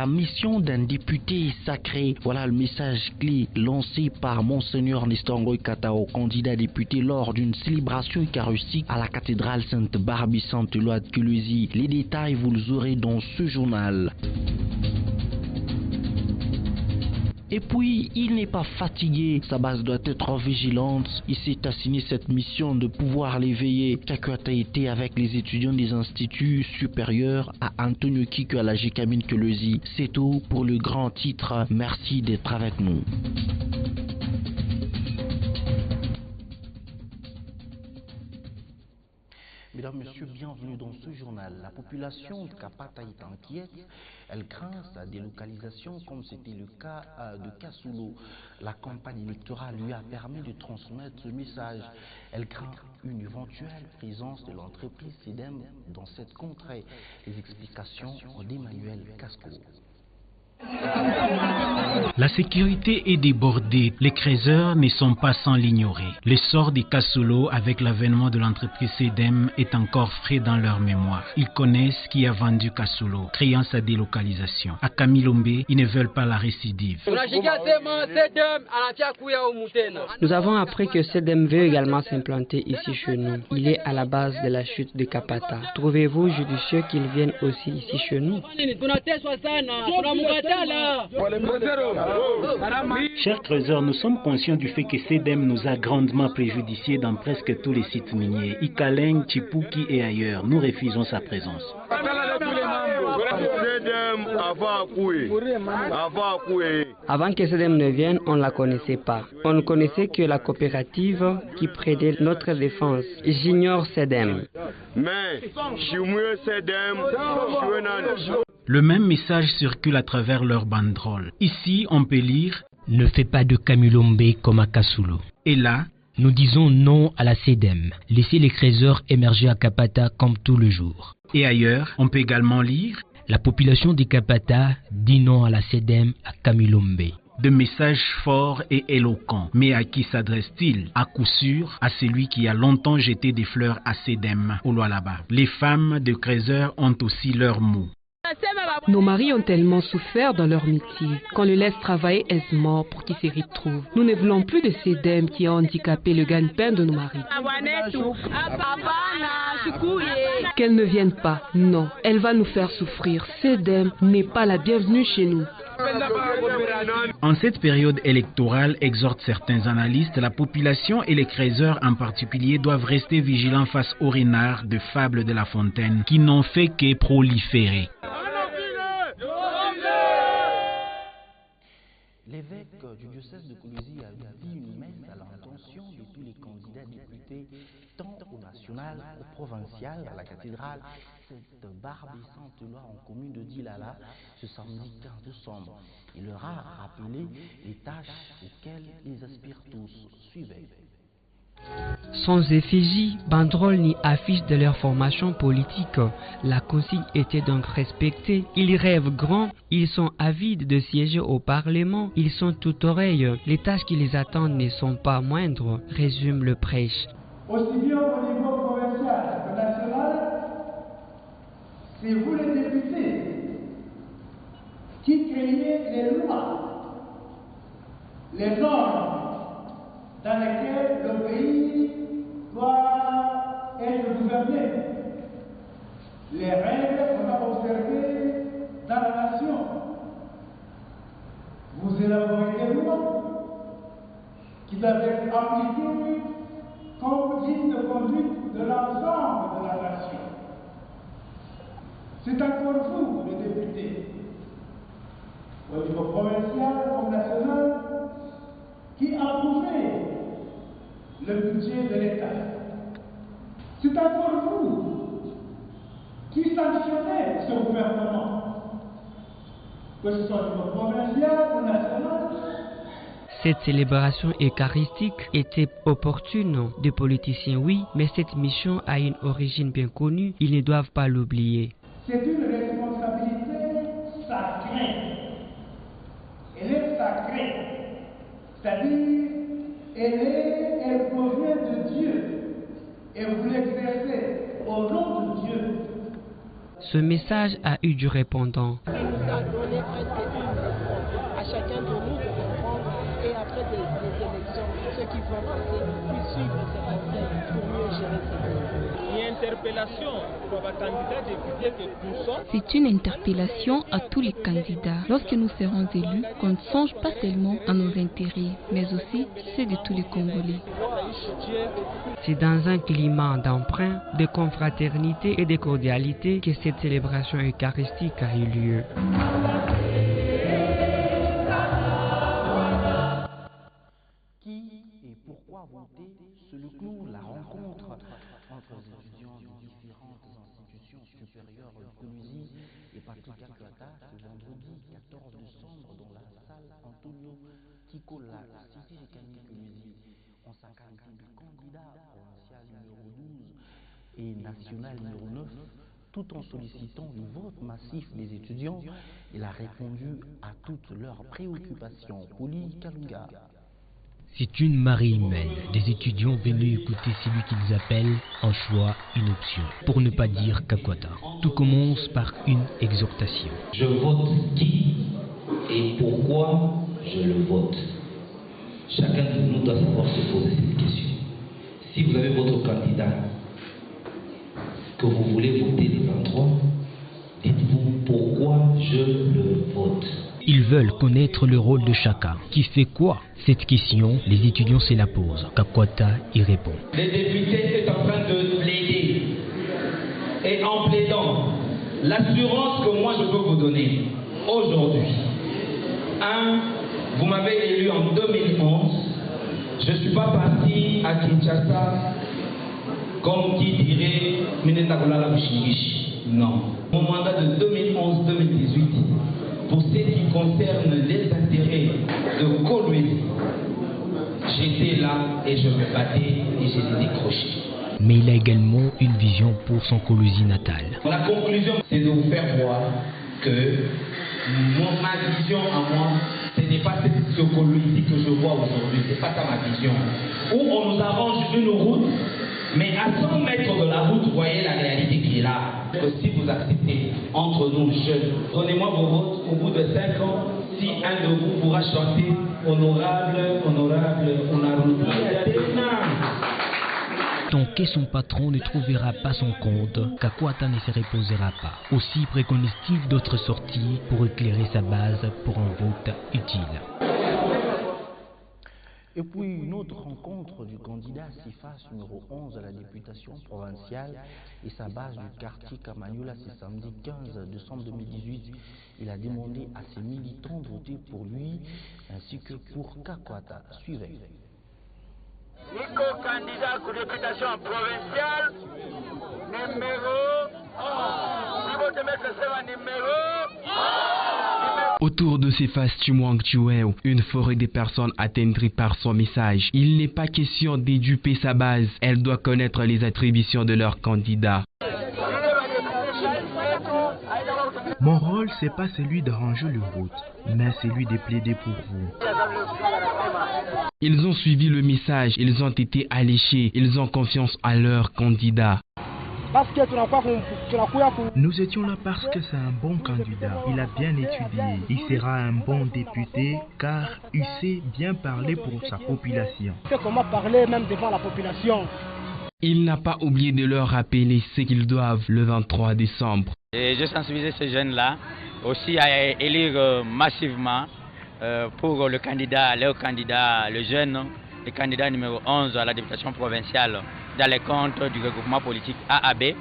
mission d'un député sacré. Voilà le message clé lancé par Monseigneur Nestor Ngoy Katao, candidat député lors d'une célébration eucharistique à la cathédrale Sainte-Barbie Sainte-Éloi de Kolwezi. Les détails vous les aurez dans ce journal. Et puis, il n'est pas fatigué, sa base doit être vigilante. Il s'est assigné cette mission de pouvoir l'éveiller. Kakuat a été avec les étudiants des instituts supérieurs à Antonio Kiku à la Gécamine Kolwezi. C'est tout pour le grand titre. Merci d'être avec nous. Mesdames, Messieurs, bienvenue dans ce journal. La population de Kapata est inquiète. Elle craint sa délocalisation comme c'était le cas de Kassoulou. La campagne électorale lui a permis de transmettre ce message. Elle craint une éventuelle présence de l'entreprise SEDEM dans cette contrée. Les explications d'Emmanuel Casco. La sécurité est débordée. Les creuseurs ne sont pas sans l'ignorer. Le sort des Kassoulou avec l'avènement de l'entreprise SEDEM est encore frais dans leur mémoire. Ils connaissent qui a vendu Kassoulou, créant sa délocalisation. À Kamilombe, ils ne veulent pas la récidive. Nous avons appris que SEDEM veut également s'implanter ici chez nous. Il est à la base de la chute de Kapata. Trouvez-vous judicieux qu'il vienne aussi ici chez nous? Chers creuseurs, nous sommes conscients du fait que SEDEM nous a grandement préjudiciés dans presque tous les sites miniers, Ikaleng, Chipuki et ailleurs. Nous refusons sa présence. Avant que SEDEM ne vienne, on ne la connaissait pas. On ne connaissait que la coopérative qui prédait notre défense. J'ignore SEDEM. Le même message circule à travers leurs banderoles. Ici, on peut lire « Ne fais pas de Kamilombe comme à Kassoulou ». Et là, nous disons non à la SEDEM. Laissez les creuseurs émerger à Kapata comme tout le jour. Et ailleurs, on peut également lire « La population de Kapata dit non à la SEDEM à Kamilombe ». De messages forts et éloquents. Mais à qui s'adresse-t-il? À coup sûr, à celui qui a longtemps jeté des fleurs à SEDEM au Lualaba. Les femmes de creuseurs ont aussi leurs mots. Nos maris ont tellement souffert dans leur métier qu'on les laisse travailler aisément pour qu'ils se retrouvent. Nous ne voulons plus de SEDEM qui a handicapé le gagne-pain de nos maris. Qu'elle ne vienne pas, non, elle va nous faire souffrir. SEDEM n'est pas la bienvenue chez nous. En cette période électorale, exhortent certains analystes, la population et les creuseurs en particulier doivent rester vigilants face aux renards de Fable de La Fontaine qui n'ont fait que proliférer. L'évêque du diocèse de Kolwezi a dit une messe à l'intention de tous les candidats députés, tant au national qu'au provincial, à la cathédrale Sainte-Barbie Sainte-Éloi en commune de Dilala ce samedi 15 décembre. Il leur a rappelé les tâches auxquelles ils aspirent tous. Suivez. Sans effigie, banderole ni affiche de leur formation politique, la consigne était donc respectée. Ils rêvent grand, ils sont avides de siéger au Parlement, ils sont tout oreilles. Les tâches qui les attendent ne sont pas moindres, résume le prêche. Aussi bien au niveau provincial que national, c'est vous les députés qui créez les lois, les normes dans lesquelles le pays doit être gouverné, les règles qu'on a observées dans la nation. Vous élaborez des lois qui doivent être appliquées comme ligne de conduite de l'ensemble de la nation. C'est encore vous, les députés, au niveau provincial comme national, qui approuvez le budget de l'État. C'est encore vous qui sanctionnez ce gouvernement, que ce soit au niveau provincial ou national. Cette célébration eucharistique était opportune. Des politiciens, oui, mais cette mission a une origine bien connue. Ils ne doivent pas l'oublier. C'est une responsabilité sacrée. Elle est sacrée. C'est-à-dire, elle provient de Dieu. Et vous l'exercez au nom de Dieu. Ce message a eu du répondant. Il nous a donné un élections pour ceux qui vont passer puissent suivre ces conseils pour mieux gérer ces pays. C'est une interpellation à tous les candidats. Lorsque nous serons élus, qu'on ne songe pas seulement à nos intérêts, mais aussi ceux de tous les Congolais. C'est dans un climat d'emprunt, de confraternité et de cordialité que cette célébration eucharistique a eu lieu. Qui et pourquoi voter? C'est le clou, la rencontre entre les étudiants de différentes institutions supérieures de Colosie et Patrick Kakwata ce vendredi 14 décembre dans la salle Antonio Kikola, cité de Colosie, en sa qualité de candidat provincial numéro 12 et national numéro 9. Tout en sollicitant le vote massif des étudiants, il a répondu à toutes leurs préoccupations. Poli Kalunga. C'est une marée humaine, des étudiants venus écouter celui qu'ils appellent un choix, une option, pour ne pas dire Kakwata. Tout commence par une exhortation. Je vote qui et pourquoi je le vote. Chacun de nous doit savoir se poser cette question. Si vous avez votre candidat que vous voulez voter les 23, dites-vous pourquoi je le vote. Ils veulent connaître le rôle de chacun. Qui fait quoi? Cette question, les étudiants se la posent. Kakwata y répond. Le député est en train de plaider. Et en plaidant, l'assurance que moi je peux vous donner aujourd'hui. 1. Vous m'avez élu en 2011. Je ne suis pas parti à Kinshasa comme qui dirait Minetakolala Bushingishi. Non. Mon mandat de 2011-2018, pour ce qui concerne les intérêts de Kolwezi, j'étais là et je me battais et je les décrochais. Mais il a également une vision pour son Colosie natal. La conclusion, c'est de vous faire voir que ma vision à moi, ce n'est pas ce Colosie que je vois aujourd'hui, c'est pas ça ma vision. Où on nous arrange une route, mais à 100 mètres de la route, vous voyez la réalité qui est là. Que si vous acceptez entre nous jeunes, donnez-moi vos votes, au bout de 5 ans, si un de vous pourra chanter honorable, honorable, honorable. Tant que son patron ne trouvera pas son compte, Kakwata ne se reposera pas. Aussi préconise-t-il d'autres sorties pour éclairer sa base pour un vote utile. Et puis une autre rencontre du candidat CIFAS numéro 11 à la députation provinciale et sa base du quartier Kamanyola ce samedi 15 décembre 2018. Il a demandé à ses militants de voter pour lui ainsi que pour Kakwata. Suivez. Nico candidat pour députation provinciale numéro 11. Autour de CIFAS Chimwang Chueu, une forêt de personnes attendries par son message. Il n'est pas question d'éduper sa base. Elle doit connaître les attributions de leur candidat. Mon rôle, c'est pas celui d'arranger le vote, mais celui de plaider pour vous. Ils ont suivi le message, ils ont été alléchés, ils ont confiance à leur candidat. Nous étions là parce que c'est un bon candidat. Il a bien étudié. Il sera un bon député car il sait bien parler pour sa population. Il sait comment parler même devant la population. Il n'a pas oublié de leur rappeler ce qu'ils doivent le 23 décembre. Et je sensibilise ces jeunes-là aussi à élire massivement pour le candidat, leur candidat, le jeune, le candidat numéro 11 à la députation provinciale dans les comptes du regroupement politique AAB,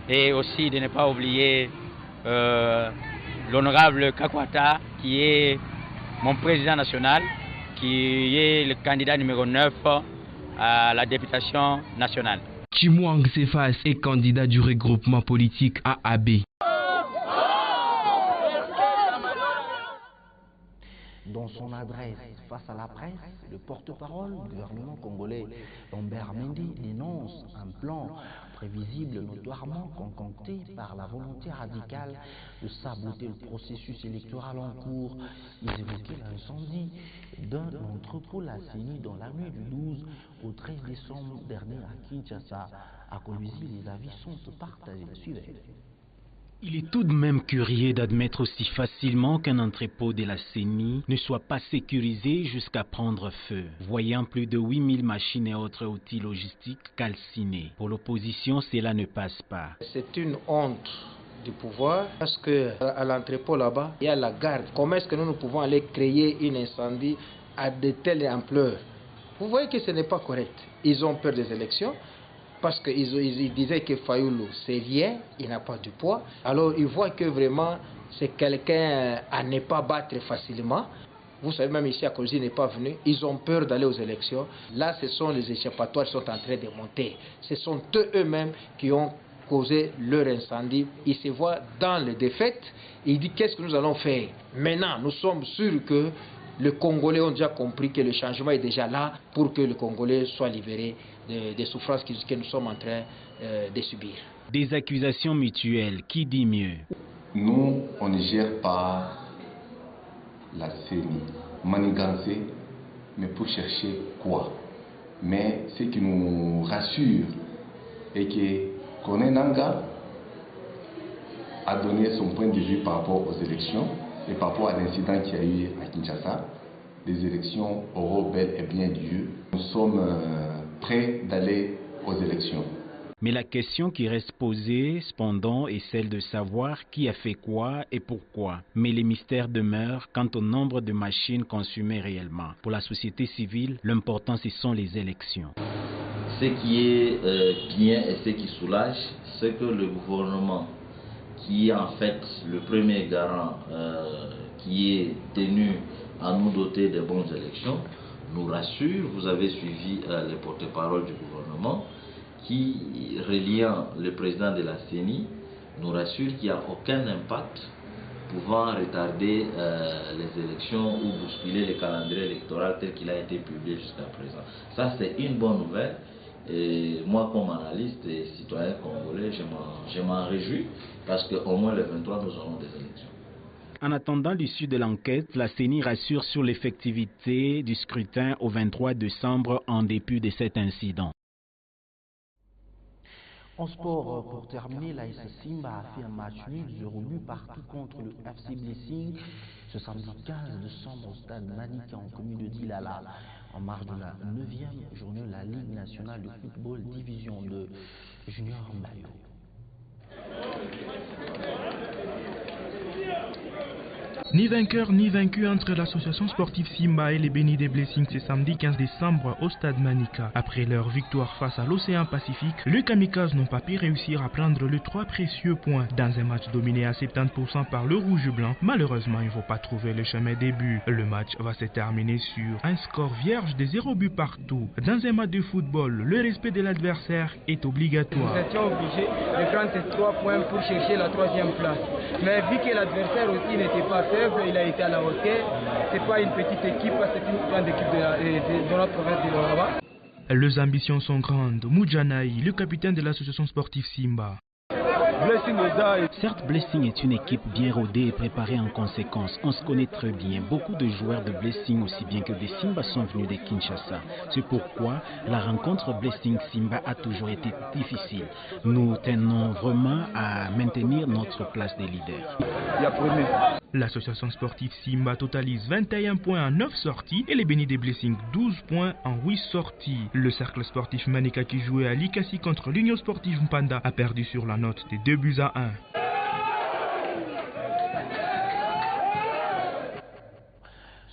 et aussi de ne pas oublier l'honorable Kakwata qui est mon président national, qui est le candidat numéro 9 à la députation nationale. Chimwang CIFAS est candidat du regroupement politique AAB. Dans son adresse face à la presse, le porte-parole du gouvernement congolais, Lambert Mende, dénonce un plan prévisible notoirement concocté par la volonté radicale de saboter le processus électoral en cours. Ils évoquaient l'incendie d'un entrepôt la CENI dans la nuit du 12 au 13 décembre dernier à Kinshasa. À Kolwezi, les avis sont partagés. Suivez. Il est tout de même curieux d'admettre aussi facilement qu'un entrepôt de la CENI ne soit pas sécurisé jusqu'à prendre feu, voyant plus de 8000 machines et autres outils logistiques calcinés. Pour l'opposition, cela ne passe pas. C'est une honte du pouvoir parce que à l'entrepôt là-bas, il y a la garde. Comment est-ce que nous pouvons aller créer un incendie à de telles ampleurs? Vous voyez que ce n'est pas correct. Ils ont peur des élections. Parce qu'ils disaient que Fayoulou, c'est rien, il n'a pas de poids. Alors ils voient que vraiment, c'est quelqu'un à ne pas battre facilement. Vous savez, même ici à Kolzi n'est pas venu. Ils ont peur d'aller aux élections. Là, ce sont les échappatoires qui sont en train de monter. Ce sont eux-mêmes qui ont causé leur incendie. Ils se voient dans les défaites. Ils disent qu'est-ce que nous allons faire. Maintenant, nous sommes sûrs que les Congolais ont déjà compris que le changement est déjà là pour que les Congolais soient libérés des souffrances que nous sommes en train de subir. Des accusations mutuelles, qui dit mieux? Nous, on ne gère pas la CENI, manigancée, mais pour chercher quoi? Mais ce qui nous rassure est que Corneille Nangaa a donné son point de vue par rapport aux élections et par rapport à l'incident qu'il y a eu à Kinshasa. Les élections auront bel et bien lieu. Nous sommes prêts d'aller aux élections. Mais la question qui reste posée, cependant, est celle de savoir qui a fait quoi et pourquoi. Mais les mystères demeurent quant au nombre de machines consumées réellement. Pour la société civile, l'important, ce sont les élections. Ce qui est bien et ce qui soulage, c'est que le gouvernement, qui est en fait le premier garant qui est tenu à nous doter de bonnes élections, nous rassure. Vous avez suivi les porte-paroles du gouvernement qui, reliant le président de la CENI, nous rassure qu'il n'y a aucun impact pouvant retarder les élections ou bousculer le calendrier électoral tel qu'il a été publié jusqu'à présent. Ça, c'est une bonne nouvelle. Et moi, comme analyste et citoyen congolais, je m'en réjouis parce qu'au moins le 23, nous aurons des élections. En attendant l'issue de l'enquête, la CENI rassure sur l'effectivité du scrutin au 23 décembre en dépit de cet incident. En sport, pour terminer, l'AS Simba a fait un match nul, 0 but partout contre le FC Blessing ce samedi 15 décembre au stade Manika en commune de Dilala. En marge de la 9e journée de la Ligue nationale de football division 2 Junior Mbayo. Ni vainqueur ni vaincu entre l'association sportive Simba et les Bénis des Blessings ce samedi 15 décembre au stade Manika. Après leur victoire face à l'Océan Pacifique, les Kamikazes n'ont pas pu réussir à prendre les 3 précieux points. Dans un match dominé à 70% par le rouge-blanc, malheureusement ils ne vont pas trouver le chemin des buts. Le match va se terminer sur un score vierge de 0 but partout. Dans un match de football, le respect de l'adversaire est obligatoire. Nous étions obligés de prendre ces 3 points pour chercher la 3e place. Mais vu que l'adversaire aussi n'était pas faible, il a été à la hauteur. C'est pas une petite équipe, c'est une grande équipe de notre province de Lualaba. Leurs ambitions sont grandes. Moudjanaï, le capitaine de l'association sportive Simba. Certes, Blessing est une équipe bien rodée et préparée en conséquence. On se connaît très bien. Beaucoup de joueurs de Blessing, aussi bien que des Simba, sont venus de Kinshasa. C'est pourquoi la rencontre Blessing-Simba a toujours été difficile. Nous tenons vraiment à maintenir notre place de leader. L'association sportive Simba totalise 21 points en 9 sorties et les Bénis des Blessings 12 points en 8 sorties. Le cercle sportif Manika qui jouait à Likasi contre l'Union sportive Mpanda a perdu sur la note des 2 buts à 1.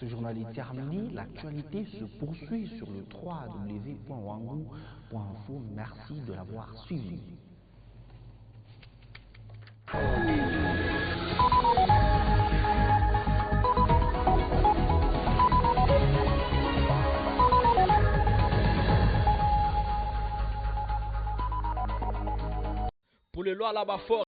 Ce journal est terminé. L'actualité se poursuit sur le www.wangou.info. Merci de l'avoir suivi. Pour le Lualaba fort.